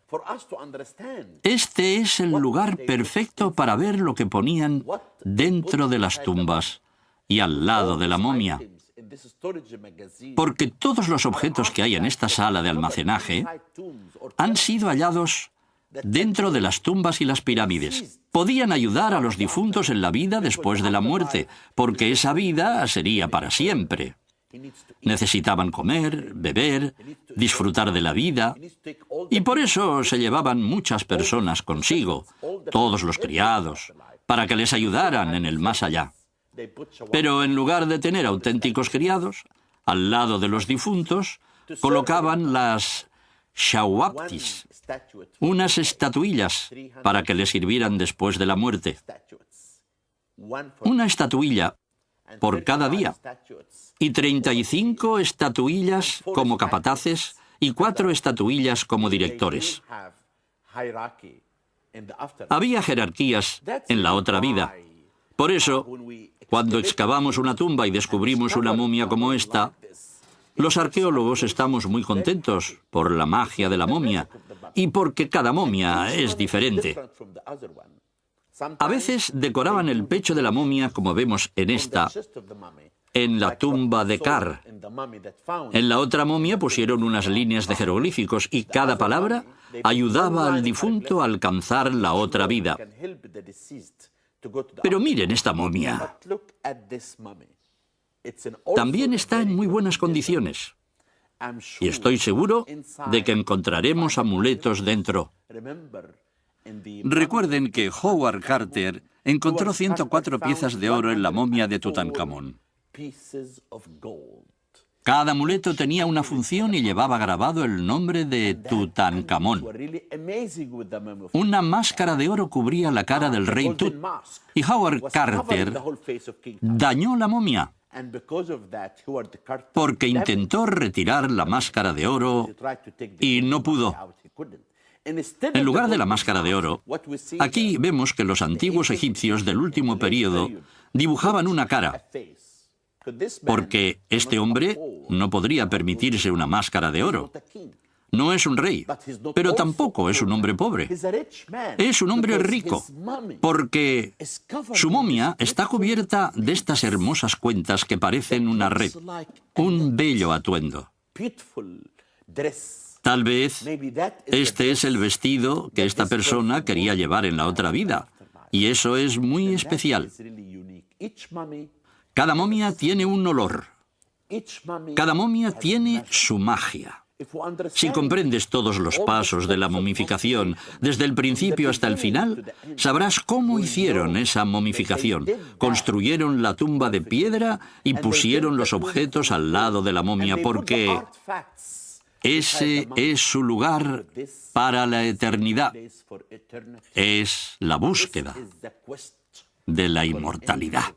Este es el lugar perfecto para ver lo que ponían dentro de las tumbas y al lado de la momia, porque todos los objetos que hay en esta sala de almacenaje han sido hallados dentro de las tumbas y las pirámides. Podían ayudar a los difuntos en la vida después de la muerte, porque esa vida sería para siempre. Necesitaban comer, beber, disfrutar de la vida, y por eso se llevaban muchas personas consigo, todos los criados, para que les ayudaran en el más allá. Pero en lugar de tener auténticos criados, al lado de los difuntos, colocaban las shawaptis, unas estatuillas para que le sirvieran después de la muerte. Una estatuilla por cada día, y 35 estatuillas como capataces y 4 estatuillas como directores. Había jerarquías en la otra vida. Por eso, cuando excavamos una tumba y descubrimos una momia como esta, los arqueólogos estamos muy contentos por la magia de la momia y porque cada momia es diferente. A veces decoraban el pecho de la momia, como vemos en esta, en la tumba de Kar. En la otra momia pusieron unas líneas de jeroglíficos y cada palabra ayudaba al difunto a alcanzar la otra vida. Pero miren esta momia. También está en muy buenas condiciones. Y estoy seguro de que encontraremos amuletos dentro. Recuerden que Howard Carter encontró 104 piezas de oro en la momia de Tutankamón. Cada amuleto tenía una función y llevaba grabado el nombre de Tutankamón. Una máscara de oro cubría la cara del rey Tut, y Howard Carter dañó la momia porque intentó retirar la máscara de oro y no pudo. En lugar de la máscara de oro, aquí vemos que los antiguos egipcios del último período dibujaban una cara, porque este hombre no podría permitirse una máscara de oro. No es un rey, pero tampoco es un hombre pobre. Es un hombre rico, porque su momia está cubierta de estas hermosas cuentas que parecen una red, un bello atuendo. Tal vez este es el vestido que esta persona quería llevar en la otra vida, y eso es muy especial. Cada momia tiene un olor. Cada momia tiene su magia. Si comprendes todos los pasos de la momificación, desde el principio hasta el final, sabrás cómo hicieron esa momificación. Construyeron la tumba de piedra y pusieron los objetos al lado de la momia, porque ese es su lugar para la eternidad. Es la búsqueda de la inmortalidad.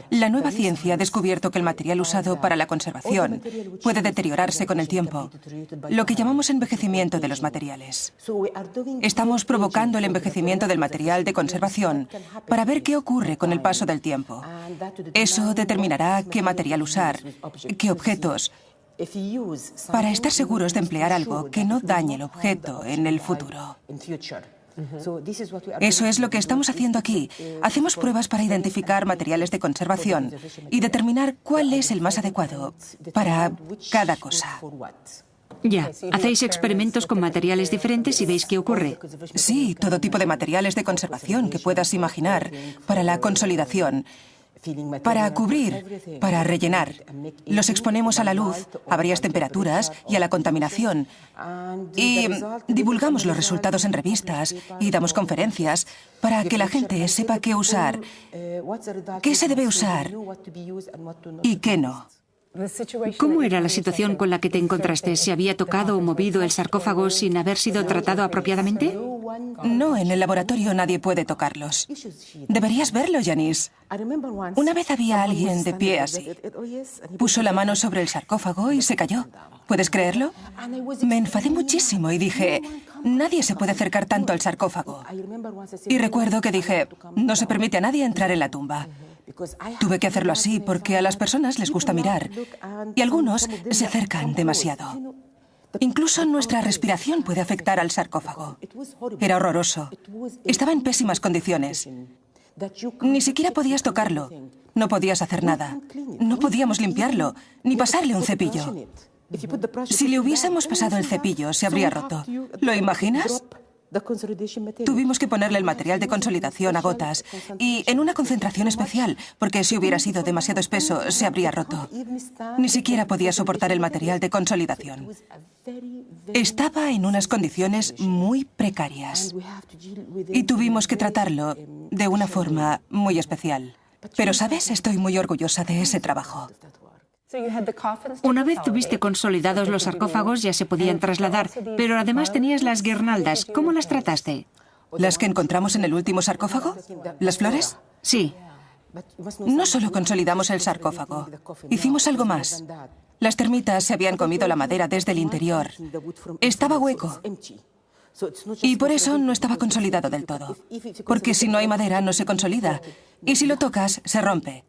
La nueva ciencia ha descubierto que el material usado para la conservación puede deteriorarse con el tiempo, lo que llamamos envejecimiento de los materiales. Estamos provocando el envejecimiento del material de conservación para ver qué ocurre con el paso del tiempo. Eso determinará qué material usar, qué objetos, para estar seguros de emplear algo que no dañe el objeto en el futuro. Eso es lo que estamos haciendo aquí. Hacemos pruebas para identificar materiales de conservación y determinar cuál es el más adecuado para cada cosa.
Ya, hacéis experimentos con materiales diferentes y veis qué ocurre.
Sí, todo tipo de materiales de conservación que puedas imaginar para la consolidación, para cubrir, para rellenar. Los exponemos a la luz, a varias temperaturas y a la contaminación. Y divulgamos los resultados en revistas y damos conferencias para que la gente sepa qué usar, qué se debe usar y qué no.
¿Cómo era la situación con la que te encontraste? ¿Se había tocado o movido el sarcófago sin haber sido tratado apropiadamente?
No, en el laboratorio nadie puede tocarlos. Deberías verlo, Janice. Una vez había alguien de pie así. Puso la mano sobre el sarcófago y se cayó. ¿Puedes creerlo? Me enfadé muchísimo y dije, nadie se puede acercar tanto al sarcófago. Y recuerdo que dije, no se permite a nadie entrar en la tumba. Tuve que hacerlo así porque a las personas les gusta mirar y algunos se acercan demasiado. Incluso nuestra respiración puede afectar al sarcófago. Era horroroso. Estaba en pésimas condiciones. Ni siquiera podías tocarlo. No podías hacer nada. No podíamos limpiarlo, ni pasarle un cepillo. Si le hubiésemos pasado el cepillo, se habría roto. ¿Lo imaginas? Tuvimos que ponerle el material de consolidación a gotas y en una concentración especial, porque si hubiera sido demasiado espeso, se habría roto. Ni siquiera podía soportar el material de consolidación. Estaba en unas condiciones muy precarias y tuvimos que tratarlo de una forma muy especial. Pero, ¿sabes? Estoy muy orgullosa de ese trabajo.
Una vez tuviste consolidados los sarcófagos, ya se podían trasladar, pero además tenías las guirnaldas. ¿Cómo las trataste?
¿Las que encontramos en el último sarcófago? ¿Las flores?
Sí.
No solo consolidamos el sarcófago, hicimos algo más. Las termitas se habían comido la madera desde el interior. Estaba hueco. Y por eso no estaba consolidado del todo. Porque si no hay madera, no se consolida. Y si lo tocas, se rompe.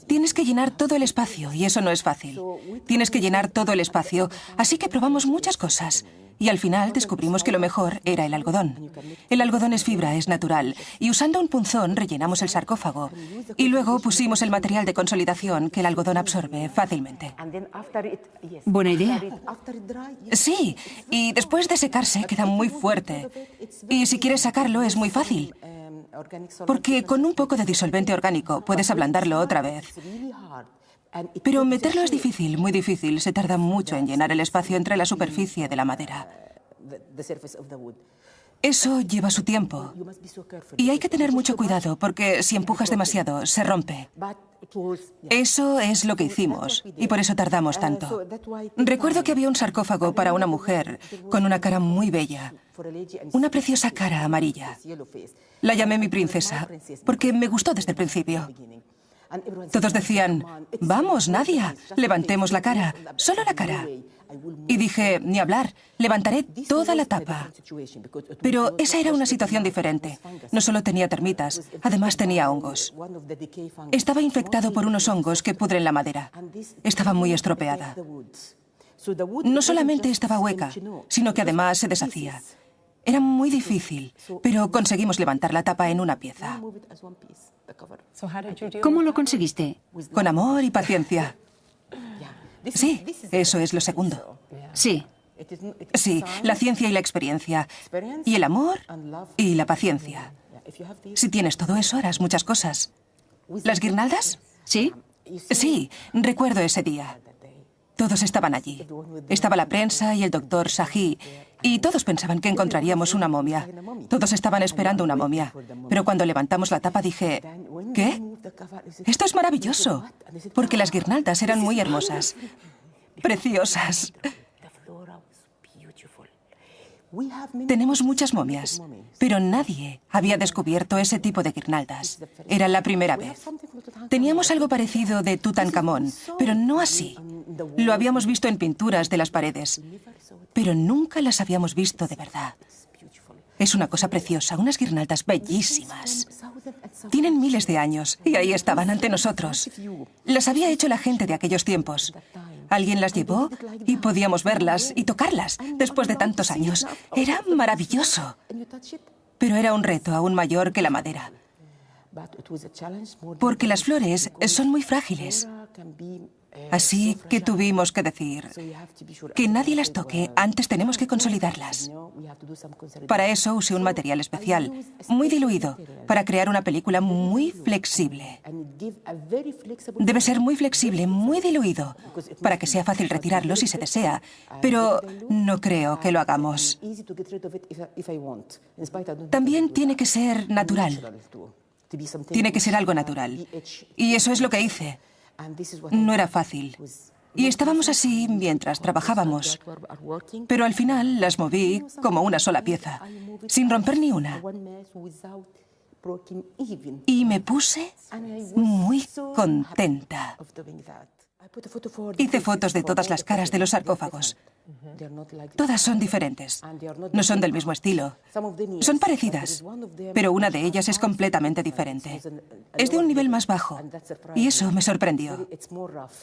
Tienes que llenar todo el espacio y eso no es fácil. Tienes que llenar todo el espacio, así que probamos muchas cosas. Y al final descubrimos que lo mejor era el algodón. El algodón es fibra, es natural. Y usando un punzón rellenamos el sarcófago. Y luego pusimos el material de consolidación que el algodón absorbe fácilmente.
Buena idea.
Sí, y después de secarse queda muy fuerte. Y si quieres sacarlo es muy fácil. Porque con un poco de disolvente orgánico puedes ablandarlo otra vez. Pero meterlo es difícil, muy difícil. Se tarda mucho en llenar el espacio entre la superficie de la madera. Eso lleva su tiempo. Y hay que tener mucho cuidado porque si empujas demasiado, se rompe. Eso es lo que hicimos y por eso tardamos tanto. Recuerdo que había un sarcófago para una mujer con una cara muy bella. Una preciosa cara amarilla. La llamé mi princesa porque me gustó desde el principio. Todos decían, vamos, Nadia, levantemos la cara, solo la cara. Y dije, ni hablar, levantaré toda la tapa. Pero esa era una situación diferente. No solo tenía termitas, además tenía hongos. Estaba infectado por unos hongos que pudren la madera. Estaba muy estropeada. No solamente estaba hueca, sino que además se deshacía. Era muy difícil, pero conseguimos levantar la tapa en una pieza.
¿Cómo lo conseguiste?
Con amor y paciencia. Sí, eso es lo segundo.
Sí.
Sí, la ciencia y la experiencia. Y el amor y la paciencia. Si tienes todo eso, harás muchas cosas. ¿Las guirnaldas?
¿Sí?
Sí, recuerdo ese día. Todos estaban allí. Estaba la prensa y el doctor Sahi. Y todos pensaban que encontraríamos una momia. Todos estaban esperando una momia. Pero cuando levantamos la tapa dije, ¿qué? Esto es maravilloso. Porque las guirnaldas eran muy hermosas. Preciosas. Tenemos muchas momias, pero nadie había descubierto ese tipo de guirnaldas. Era la primera vez. Teníamos algo parecido de Tutankamón, pero no así. Lo habíamos visto en pinturas de las paredes, pero nunca las habíamos visto de verdad. Es una cosa preciosa, unas guirnaldas bellísimas. Tienen miles de años y ahí estaban ante nosotros. Las había hecho la gente de aquellos tiempos. Alguien las llevó y podíamos verlas y tocarlas después de tantos años. Era maravilloso. Pero era un reto aún mayor que la madera. Porque las flores son muy frágiles. Así que tuvimos que decir que nadie las toque, antes tenemos que consolidarlas. Para eso usé un material especial, muy diluido, para crear una película muy flexible. Debe ser muy flexible, muy diluido, para que sea fácil retirarlo si se desea, pero no creo que lo hagamos. También tiene que ser natural. Tiene que ser algo natural. Y eso es lo que hice. No era fácil. Y estábamos así mientras trabajábamos. Pero al final las moví como una sola pieza, sin romper ni una. Y me puse muy contenta. Hice fotos de todas las caras de los sarcófagos. Todas son diferentes. No son del mismo estilo. Son parecidas, pero una de ellas es completamente diferente. Es de un nivel más bajo, y eso me sorprendió.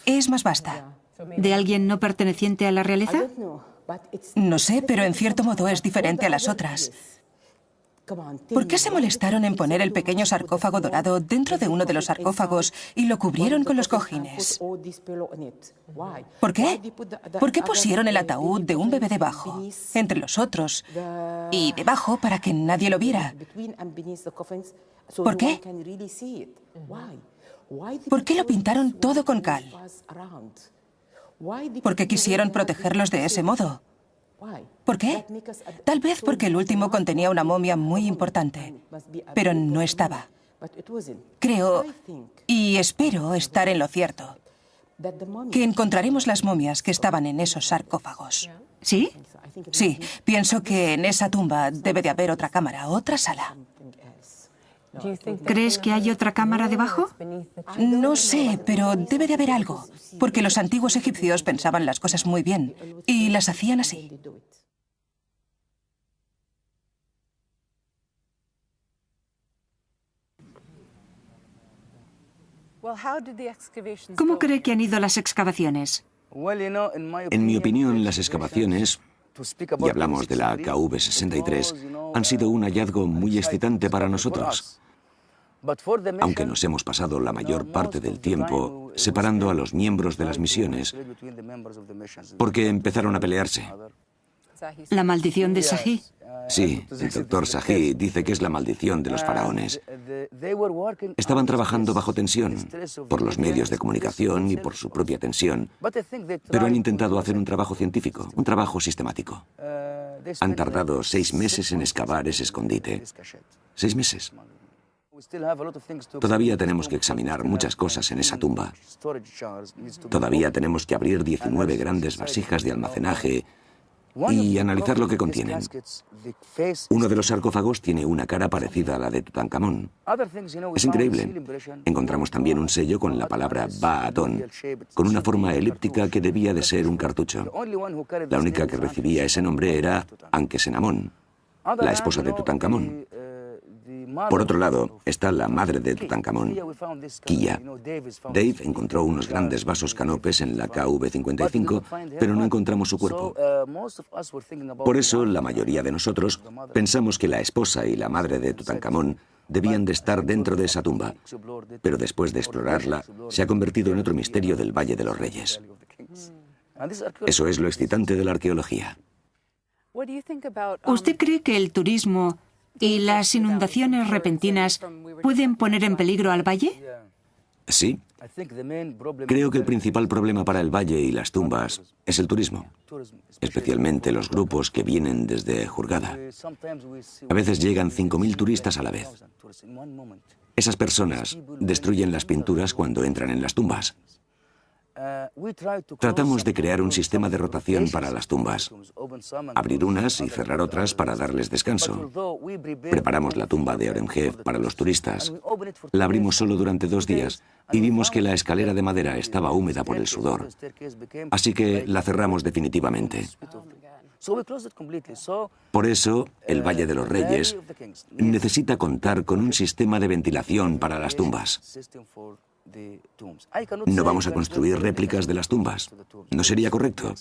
Es más vasta.
¿De alguien no perteneciente a la realeza?
No sé, pero en cierto modo es diferente a las otras. ¿Por qué se molestaron en poner el pequeño sarcófago dorado dentro de uno de los sarcófagos y lo cubrieron con los cojines? ¿Por qué? ¿Por qué pusieron el ataúd de un bebé debajo, entre los otros, y debajo para que nadie lo viera? ¿Por qué? ¿Por qué lo pintaron todo con cal? ¿Por qué quisieron protegerlos de ese modo? ¿Por qué? Tal vez porque el último contenía una momia muy importante, pero no estaba. Creo, y espero estar en lo cierto, que encontraremos las momias que estaban en esos sarcófagos.
¿Sí?
Sí, pienso que en esa tumba debe de haber otra cámara, otra sala.
¿Crees que hay otra cámara debajo?
No sé, pero debe de haber algo, porque los antiguos egipcios pensaban las cosas muy bien y las hacían así.
¿Cómo cree que han ido las excavaciones?
En mi opinión, las excavaciones, y hablamos de la KV-63, han sido un hallazgo muy excitante para nosotros, aunque nos hemos pasado la mayor parte del tiempo separando a los miembros de las misiones porque empezaron a pelearse.
¿La maldición de Sahí?
Sí, el doctor Sahí dice que es la maldición de los faraones. Estaban trabajando bajo tensión, por los medios de comunicación y por su propia tensión, pero han intentado hacer un trabajo científico, un trabajo sistemático. Han tardado 6 meses en excavar ese escondite. 6 meses. Todavía tenemos que examinar muchas cosas en esa tumba. Todavía tenemos que abrir 19 grandes vasijas de almacenaje y analizar lo que contienen. Uno de los sarcófagos tiene una cara parecida a la de Tutankamón. Es increíble. Encontramos también un sello con la palabra Ba-Atón, con una forma elíptica que debía de ser un cartucho. La única que recibía ese nombre era Ankesenamón, la esposa de Tutankamón. Por otro lado, está la madre de Tutankamón, Kiya. Dave encontró unos grandes vasos canopes en la KV-55, pero no encontramos su cuerpo. Por eso, la mayoría de nosotros pensamos que la esposa y la madre de Tutankamón debían de estar dentro de esa tumba, pero después de explorarla, se ha convertido en otro misterio del Valle de los Reyes. Eso es lo excitante de la arqueología.
¿Usted cree que el turismo y las inundaciones repentinas pueden poner en peligro al valle?
Sí. Creo que el principal problema para el valle y las tumbas es el turismo, especialmente los grupos que vienen desde Hurghada. A veces llegan 5.000 turistas a la vez. Esas personas destruyen las pinturas cuando entran en las tumbas. Tratamos de crear un sistema de rotación para las tumbas, abrir unas y cerrar otras para darles descanso. Preparamos la tumba de Horemheb para los turistas. La abrimos solo durante 2 días y vimos que la escalera de madera estaba húmeda por el sudor, así que la cerramos definitivamente. Por eso, el Valle de los Reyes necesita contar con un sistema de ventilación para las tumbas. No vamos a construir réplicas de las tumbas. No sería correcto,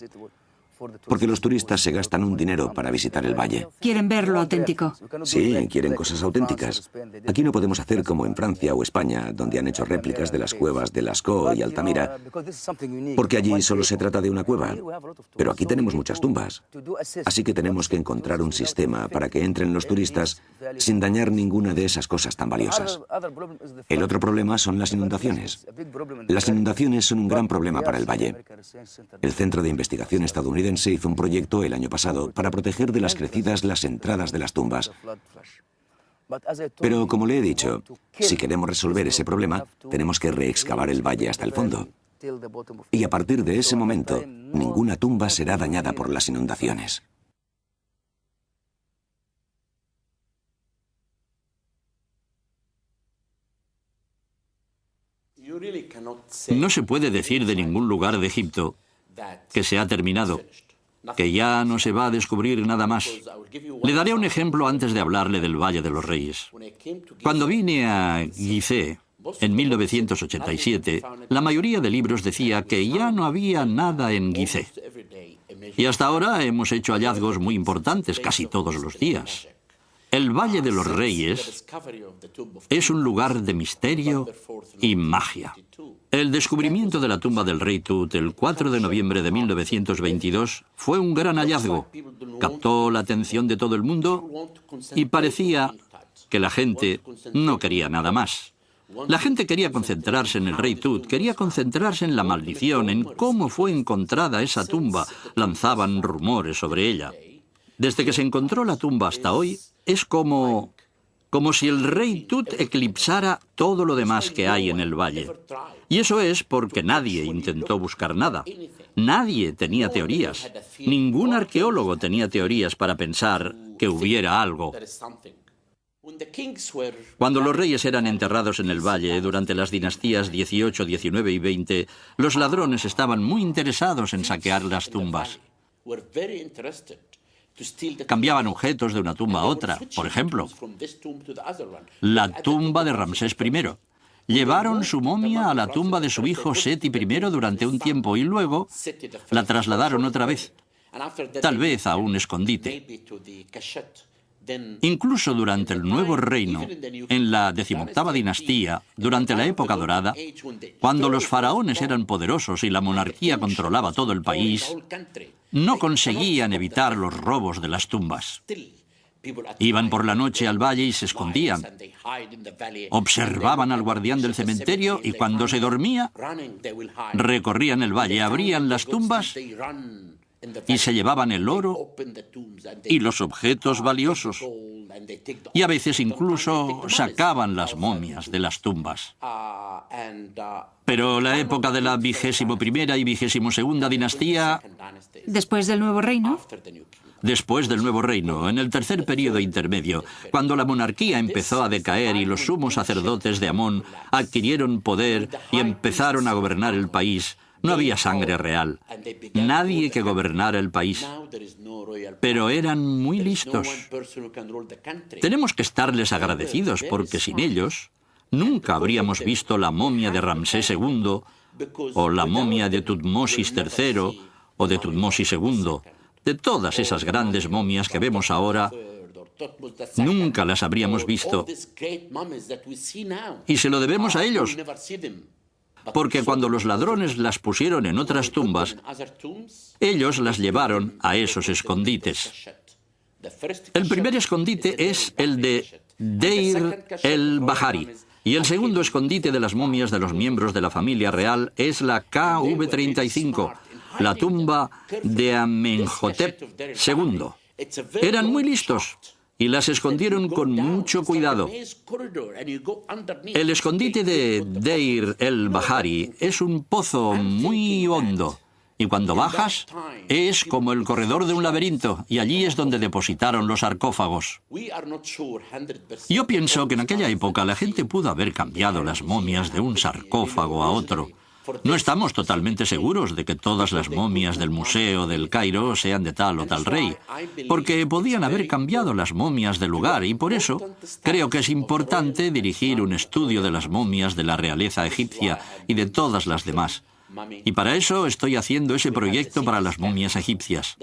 porque los turistas se gastan un dinero para visitar el valle.
¿Quieren ver lo auténtico?
Sí, quieren cosas auténticas. Aquí no podemos hacer como en Francia o España, donde han hecho réplicas de las cuevas de Lascaux y Altamira, porque allí solo se trata de una cueva. Pero aquí tenemos muchas tumbas. Así que tenemos que encontrar un sistema para que entren los turistas sin dañar ninguna de esas cosas tan valiosas. El otro problema son las inundaciones. Las inundaciones son un gran problema para el valle. El Centro de Investigación estadounidense hizo un proyecto el año pasado para proteger de las crecidas las entradas de las tumbas. Pero, como le he dicho, si queremos resolver ese problema, tenemos que reexcavar el valle hasta el fondo. Y a partir de ese momento, ninguna tumba será dañada por las inundaciones.
No se puede decir de ningún lugar de Egipto que se ha terminado, que ya no se va a descubrir nada más. Le daré un ejemplo antes de hablarle del Valle de los Reyes. Cuando vine a Gizeh, en 1987, la mayoría de libros decía que ya no había nada en Gizeh. Y hasta ahora hemos hecho hallazgos muy importantes casi todos los días. El Valle de los Reyes es un lugar de misterio y magia. El descubrimiento de la tumba del rey Tut el 4 de noviembre de 1922 fue un gran hallazgo. Captó la atención de todo el mundo y parecía que la gente no quería nada más. La gente quería concentrarse en el rey Tut, quería concentrarse en la maldición, en cómo fue encontrada esa tumba. Lanzaban rumores sobre ella. Desde que se encontró la tumba hasta hoy, es como si el rey Tut eclipsara todo lo demás que hay en el valle. Y eso es porque nadie intentó buscar nada. Nadie tenía teorías. Ningún arqueólogo tenía teorías para pensar que hubiera algo. Cuando los reyes eran enterrados en el valle durante las dinastías 18, 19 y 20, los ladrones estaban muy interesados en saquear las tumbas. Cambiaban objetos de una tumba a otra. Por ejemplo, la tumba de Ramsés I. Llevaron su momia a la tumba de su hijo Seti I durante un tiempo y luego la trasladaron otra vez, tal vez a un escondite. Incluso durante el Nuevo Reino, en la 18ª dinastía, durante la época dorada, cuando los faraones eran poderosos y la monarquía controlaba todo el país, no conseguían evitar los robos de las tumbas. Iban por la noche al valle y se escondían. Observaban al guardián del cementerio y cuando se dormía, recorrían el valle, abrían las tumbas y se llevaban el oro y los objetos valiosos. Y a veces incluso sacaban las momias de las tumbas. Pero la época de la 21ª y 22ª dinastía...
¿Después del Nuevo Reino?
Después del Nuevo Reino, en el tercer período intermedio, cuando la monarquía empezó a decaer y los sumos sacerdotes de Amón adquirieron poder y empezaron a gobernar el país, no había sangre real, nadie que gobernara el país. Pero eran muy listos. Tenemos que estarles agradecidos porque sin ellos nunca habríamos visto la momia de Ramsés II o la momia de Tutmosis III o de Tutmosis II. De todas esas grandes momias que vemos ahora, nunca las habríamos visto. Y se lo debemos a ellos. Porque cuando los ladrones las pusieron en otras tumbas, ellos las llevaron a esos escondites. El primer escondite es el de Deir el-Bahari, y el segundo escondite de las momias de los miembros de la familia real es la KV-35, la tumba de Amenhotep II. Eran muy listos y las escondieron con mucho cuidado. El escondite de Deir el-Bahari es un pozo muy hondo y cuando bajas es como el corredor de un laberinto y allí es donde depositaron los sarcófagos. Yo pienso que en aquella época la gente pudo haber cambiado las momias de un sarcófago a otro. No estamos totalmente seguros de que todas las momias del Museo del Cairo sean de tal o tal rey, porque podían haber cambiado las momias de lugar y por eso creo que es importante dirigir un estudio de las momias de la realeza egipcia y de todas las demás. Y para eso estoy haciendo ese proyecto para las momias egipcias.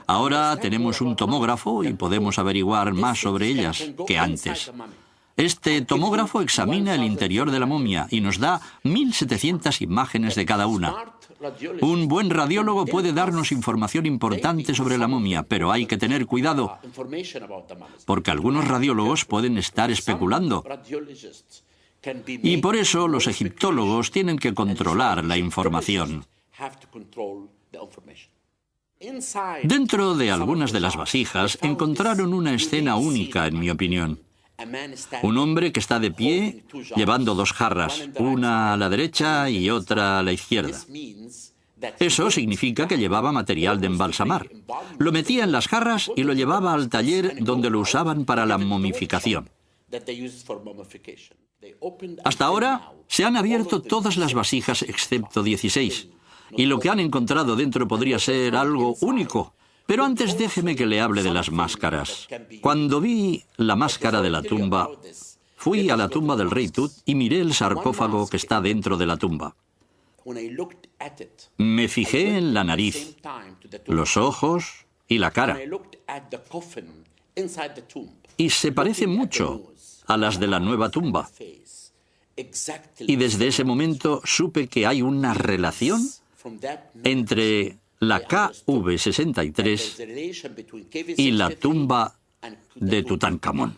Ahora tenemos un tomógrafo y podemos averiguar más sobre ellas que antes. Este tomógrafo examina el interior de la momia y nos da 1.700 imágenes de cada una. Un buen radiólogo puede darnos información importante sobre la momia, pero hay que tener cuidado, porque algunos radiólogos pueden estar especulando. Y por eso los egiptólogos tienen que controlar la información. Dentro de algunas de las vasijas encontraron una escena única, en mi opinión. Un hombre que está de pie llevando dos jarras, una a la derecha y otra a la izquierda. Eso significa que llevaba material de embalsamar. Lo metía en las jarras y lo llevaba al taller donde lo usaban para la momificación. Hasta ahora se han abierto todas las vasijas excepto 16, y lo que han encontrado dentro podría ser algo único. Pero antes déjeme que le hable de las máscaras. Cuando vi la máscara de la tumba, fui a la tumba del rey Tut y miré el sarcófago que está dentro de la tumba. Me fijé en la nariz, los ojos y la cara. Y se parecen mucho a las de la nueva tumba. Y desde ese momento supe que hay una relación entre la KV-63 y la tumba de Tutankamón.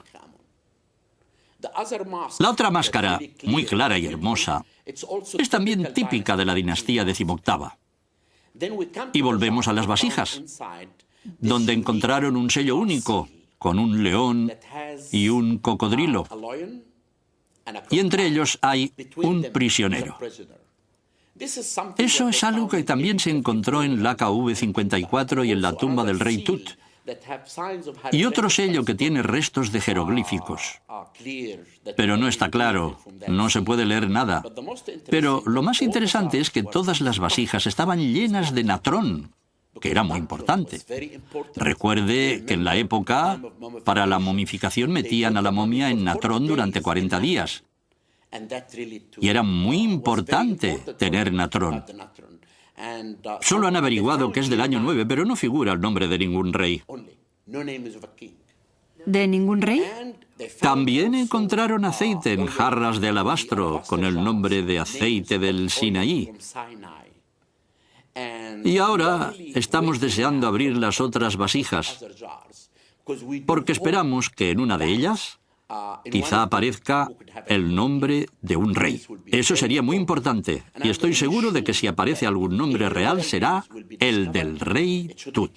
La otra máscara, muy clara y hermosa, es también típica de la dinastía XVIII. Y volvemos a las vasijas, donde encontraron un sello único, con un león y un cocodrilo. Y entre ellos hay un prisionero. Eso es algo que también se encontró en la KV-54 y en la tumba del rey Tut. Y otro sello que tiene restos de jeroglíficos. Pero no está claro, no se puede leer nada. Pero lo más interesante es que todas las vasijas estaban llenas de natrón, que era muy importante. Recuerde que en la época, para la momificación metían a la momia en natrón durante 40 días. Y era muy importante tener Natrón. Solo han averiguado que es del año 9, pero no figura el nombre de ningún rey.
¿De ningún rey?
También encontraron aceite en jarras de alabastro con el nombre de aceite del Sinaí. Y ahora estamos deseando abrir las otras vasijas, porque esperamos que en una de ellas quizá aparezca el nombre de un rey. Eso sería muy importante, y estoy seguro de que si aparece algún nombre real será el del rey Tut.